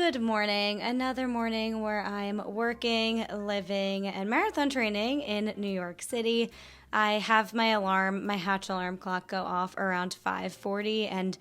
Good morning. Another morning where I'm working, living, and marathon training in New York City. I have my Hatch alarm clock go off around 5:40 and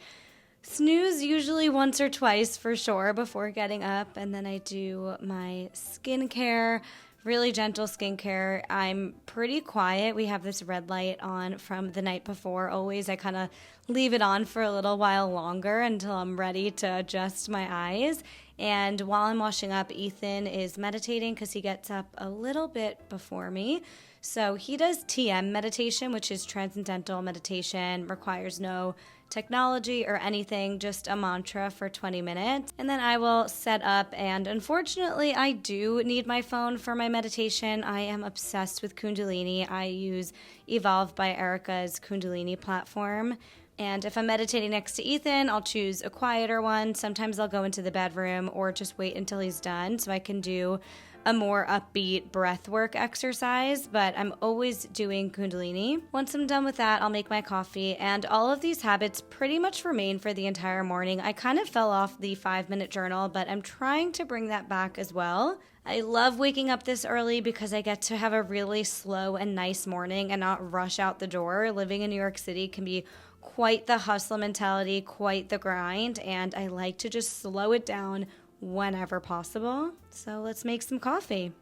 snooze usually once or twice for sure before getting up. And then I do my skincare, really gentle skincare. I'm pretty quiet. We have this red light on from the night before. Always I kind of leave it on for a little while longer until I'm ready to adjust my eyes. And while I'm washing up, Ethan is meditating because he gets up a little bit before me. So he does TM meditation, which is transcendental meditation, requires no technology or anything, just a mantra for 20 minutes. And then I will set up, and unfortunately, I do need my phone for my meditation. I am obsessed with Kundalini. I use Evolve by Erica's Kundalini platform. And if I'm meditating next to Ethan, I'll choose a quieter one. Sometimes I'll go into the bedroom or just wait until he's done so I can do a more upbeat breath work exercise, but I'm always doing Kundalini. Once I'm done with that, I'll make my coffee, and all of these habits pretty much remain for the entire morning. I kind of fell off the 5-minute journal, but I'm trying to bring that back as well. I love waking up this early because I get to have a really slow and nice morning and not rush out the door. Living in New York City can be quite the hustle mentality, quite the grind, and I like to just slow it down whenever possible. So let's make some coffee.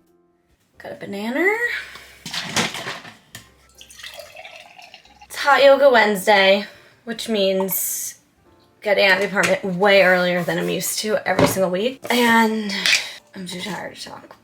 Got a banana. It's Hot Yoga Wednesday, which means getting out of the apartment way earlier than I'm used to every single week. And I'm too tired to talk.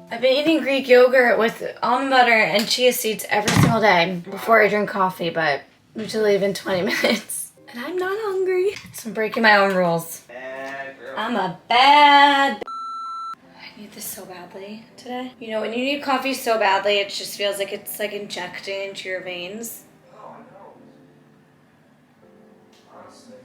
I've been eating Greek yogurt with almond butter and chia seeds every single day before I drink coffee, but I usually leave in 20 minutes. And I'm not hungry, so I'm breaking my own rules. Bad girl. I'm a bad I need this so badly today. You know, when you need coffee so badly, it just feels like it's like injecting into your veins. Oh, I know. Honestly.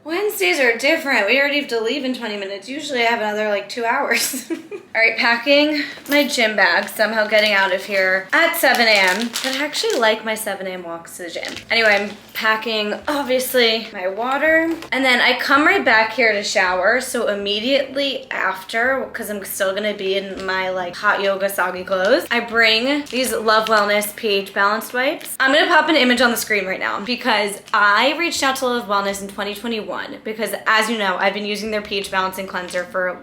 Wednesdays are different. We already have to leave in 20 minutes. Usually I have another 2 hours. All right, packing my gym bag, somehow getting out of here at 7 a.m. But I actually like my 7 a.m. walks to the gym. Anyway, I'm packing, obviously, my water. And then I come right back here to shower. So immediately after, because I'm still gonna be in my hot yoga soggy clothes, I bring these Love Wellness pH balanced wipes. I'm gonna pop an image on the screen right now because I reached out to Love Wellness in 2021 because, as you know, I've been using their pH balancing cleanser for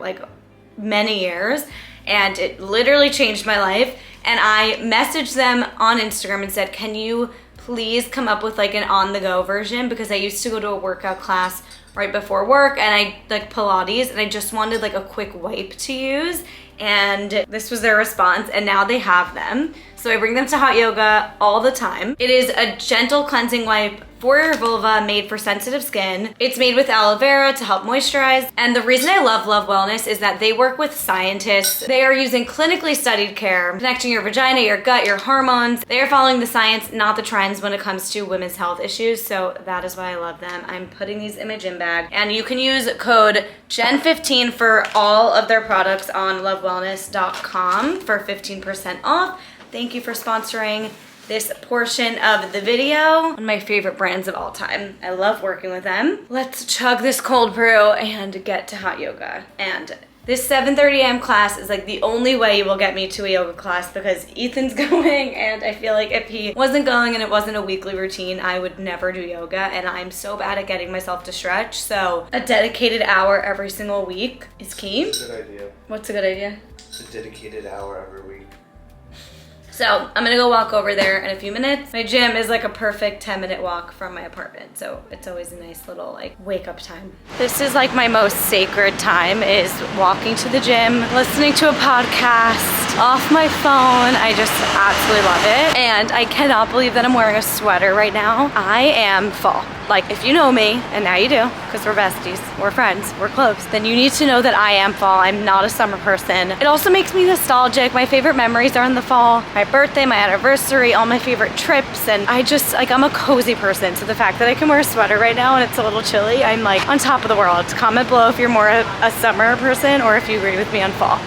many years, and it literally changed my life. And I messaged them on Instagram and said, can you please come up with an on-the-go version, because I used to go to a workout class right before work and I Pilates, and I just wanted a quick wipe to use. And this was their response, and now they have them. So I bring them to hot yoga all the time. It is a gentle cleansing wipe for your vulva, made for sensitive skin. It's made with aloe vera to help moisturize. And the reason I love Love Wellness is that they work with scientists. They are using clinically studied care, connecting your vagina, your gut, your hormones. They are following the science, not the trends when it comes to women's health issues. So that is why I love them. I'm putting these in my gym bag. And you can use code GEN15 for all of their products on lovewellness.com for 15% off. Thank you for sponsoring this portion of the video. One of my favorite brands of all time. I love working with them. Let's chug this cold brew and get to hot yoga. And this 7:30 a.m. class is the only way you will get me to a yoga class, because Ethan's going, and I feel like if he wasn't going and it wasn't a weekly routine, I would never do yoga, and I'm so bad at getting myself to stretch. So a dedicated hour every single week is key. That's a good idea. What's a good idea? It's a dedicated hour every week. So I'm gonna go walk over there in a few minutes. My gym is a perfect 10-minute walk from my apartment, so it's always a nice little wake up time. This is my most sacred time, is walking to the gym, listening to a podcast, off my phone. I just absolutely love it. And I cannot believe that I'm wearing a sweater right now. I am fall. like if you know me, and now you do, because we're besties, we're friends, we're close, then you need to know that I am fall. I'm not a summer person. It also makes me nostalgic. My favorite memories are in the fall. My birthday, my anniversary, all my favorite trips, and I just, like, I'm a cozy person. So the fact that I can wear a sweater right now and it's a little chilly, I'm like on top of the world. Comment below if you're more a summer person or if you agree with me on fall.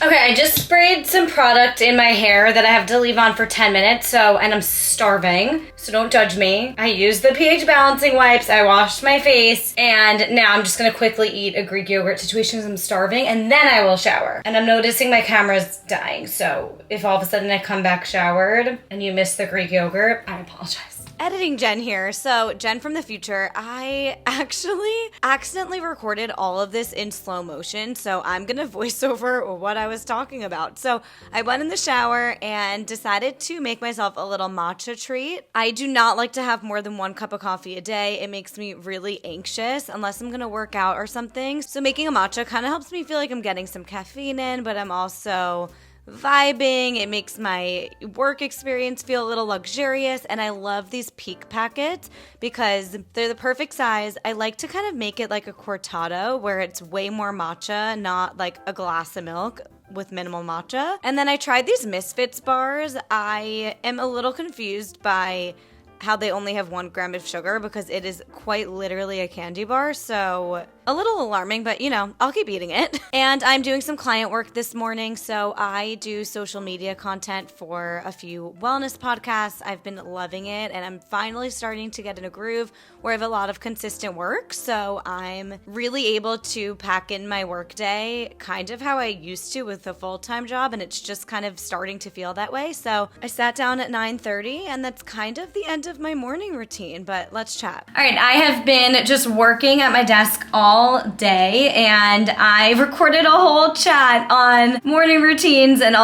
Okay, I just sprayed some product in my hair that I have to leave on for 10 minutes, and I'm starving, so don't judge me. I used the pH balancing wipes, I washed my face, and now I'm just gonna quickly eat a Greek yogurt situation because I'm starving, and then I will shower. And I'm noticing my camera's dying, so if all of a sudden I come back showered and you miss the Greek yogurt, I apologize. Editing Jen here. So Jen from the future, I actually accidentally recorded all of this in slow motion, so I'm gonna voice over what I was talking about. So I went in the shower and decided to make myself a little matcha treat. I do not like to have more than 1 cup of coffee a day. It makes me really anxious unless I'm gonna work out or something. So making a matcha kind of helps me feel like I'm getting some caffeine in, but I'm also vibing. It makes my work experience feel a little luxurious, and I love these Peak packets because they're the perfect size. I like to kind of make it like a cortado where it's way more matcha, not like a glass of milk with minimal matcha. And then I tried these Misfits bars. I am a little confused by how they only have 1 gram of sugar because it is quite literally a candy bar, so a little alarming, but you know, I'll keep eating it. And I'm doing some client work this morning, so I do social media content for a few wellness podcasts. I've been loving it, and I'm finally starting to get in a groove where I have a lot of consistent work, so I'm really able to pack in my workday kind of how I used to with a full-time job, and it's just kind of starting to feel that way. So I sat down at 9:30, and that's kind of the end of my morning routine, but let's chat. All right, I have been just working at my desk all day, and I recorded a whole chat on morning routines and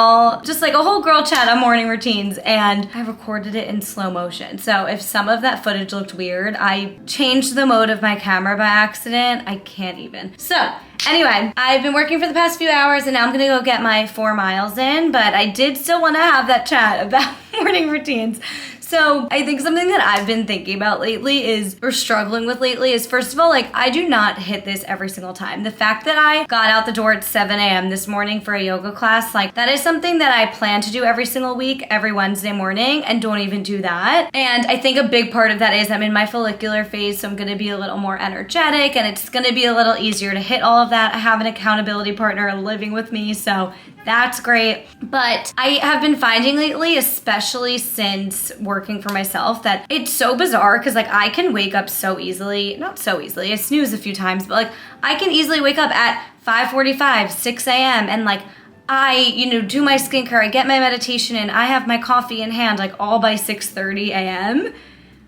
just like a whole girl chat on morning routines, and I recorded it in slow motion. So if some of that footage looked weird, I changed the mode of my camera by accident. I can't even. So anyway, I've been working for the past few hours, and now I'm gonna go get my 4 miles in, but I did still wanna have that chat about morning routines. So I think something that I've been thinking about lately or struggling with lately is, first of all, like, I do not hit this every single time. The fact that I got out the door at 7 a.m. this morning for a yoga class, like, that is something that I plan to do every single week, every Wednesday morning, and don't even do that. And I think a big part of that is I'm in my follicular phase, so I'm gonna be a little more energetic, and it's gonna be a little easier to hit all of that. I have an accountability partner living with me, so that's great. But I have been finding lately, especially since working for myself, that it's so bizarre because, like, I can wake up so easily, not so easily, I snooze a few times, but like I can easily wake up at 5:45, 6 a.m. and like I, do my skincare, I get my meditation in, I have my coffee in hand, like all by 6:30 a.m.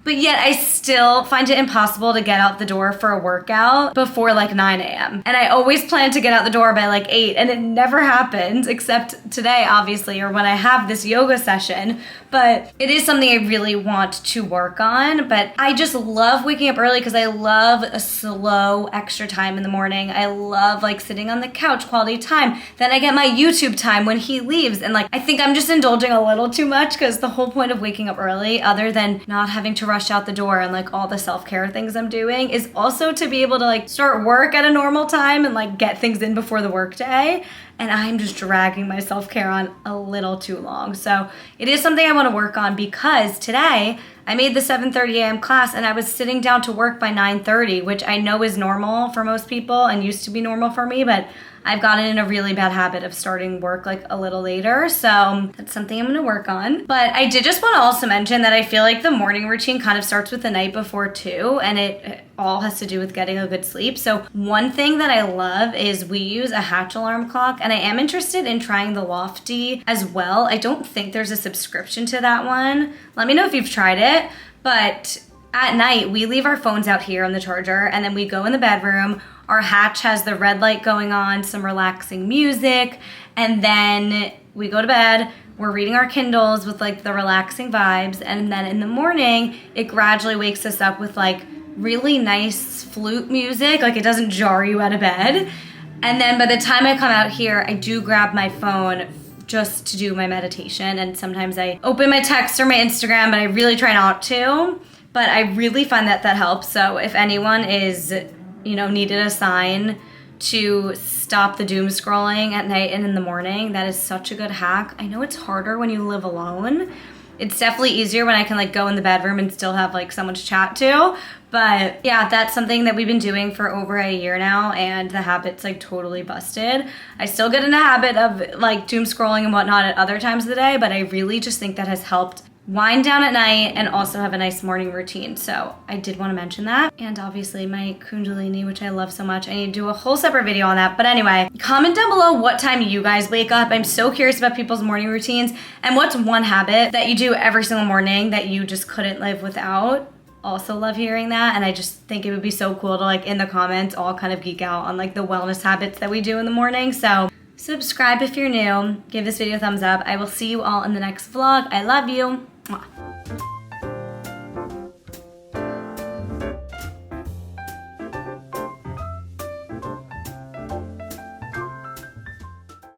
But yet I still find it impossible to get out the door for a workout before like 9 a.m. And I always plan to get out the door by like 8, and it never happens except today, obviously, or when I have this yoga session. But it is something I really want to work on. But I just love waking up early because I love a slow extra time in the morning. I love like sitting on the couch, quality time. Then I get my YouTube time when he leaves. And like, I think I'm just indulging a little too much because the whole point of waking up early, other than not having to rush out the door and like all the self-care things I'm doing, is also to be able to like start work at a normal time and like get things in before the work day. And I'm just dragging my self-care on a little too long. So it is something I want to work on because today I made the 7:30 a.m. class and I was sitting down to work by 9:30, which I know is normal for most people and used to be normal for me, but I've gotten in a really bad habit of starting work like a little later, so that's something I'm gonna work on. But I did just want to also mention that I feel like the morning routine kind of starts with the night before too, and it all has to do with getting a good sleep. So one thing that I love is we use a Hatch alarm clock, and I am interested in trying the Lofty as well. I don't think there's a subscription to that one. Let me know if you've tried it, but at night we leave our phones out here on the charger, and then we go in the bedroom. Our Hatch has the red light going on, some relaxing music, and then we go to bed. We're reading our Kindles with like the relaxing vibes, and then in the morning, it gradually wakes us up with like really nice flute music, like it doesn't jar you out of bed. And then by the time I come out here, I do grab my phone just to do my meditation. And sometimes I open my text or my Instagram, but I really try not to. But I really find that helps. So if anyone is, needed a sign to stop the doom scrolling at night and in the morning, that is such a good hack. I know it's harder when you live alone. It's definitely easier when I can like go in the bedroom and still have like someone to chat to. But yeah, that's something that we've been doing for over a year now, and the habit's like totally busted. I still get in a habit of like doom scrolling and whatnot at other times of the day, but I really just think that has helped wind down at night and also have a nice morning routine. So I did want to mention that. And obviously my Kundalini, which I love so much. I need to do a whole separate video on that. But anyway, comment down below what time you guys wake up. I'm so curious about people's morning routines, and what's one habit that you do every single morning that you just couldn't live without. Also love hearing that, and I just think it would be so cool to like in the comments all kind of geek out on like the wellness habits that we do in the morning. So subscribe if you're new, give this video a thumbs up. I will see you all in the next vlog. I love you. Mwah.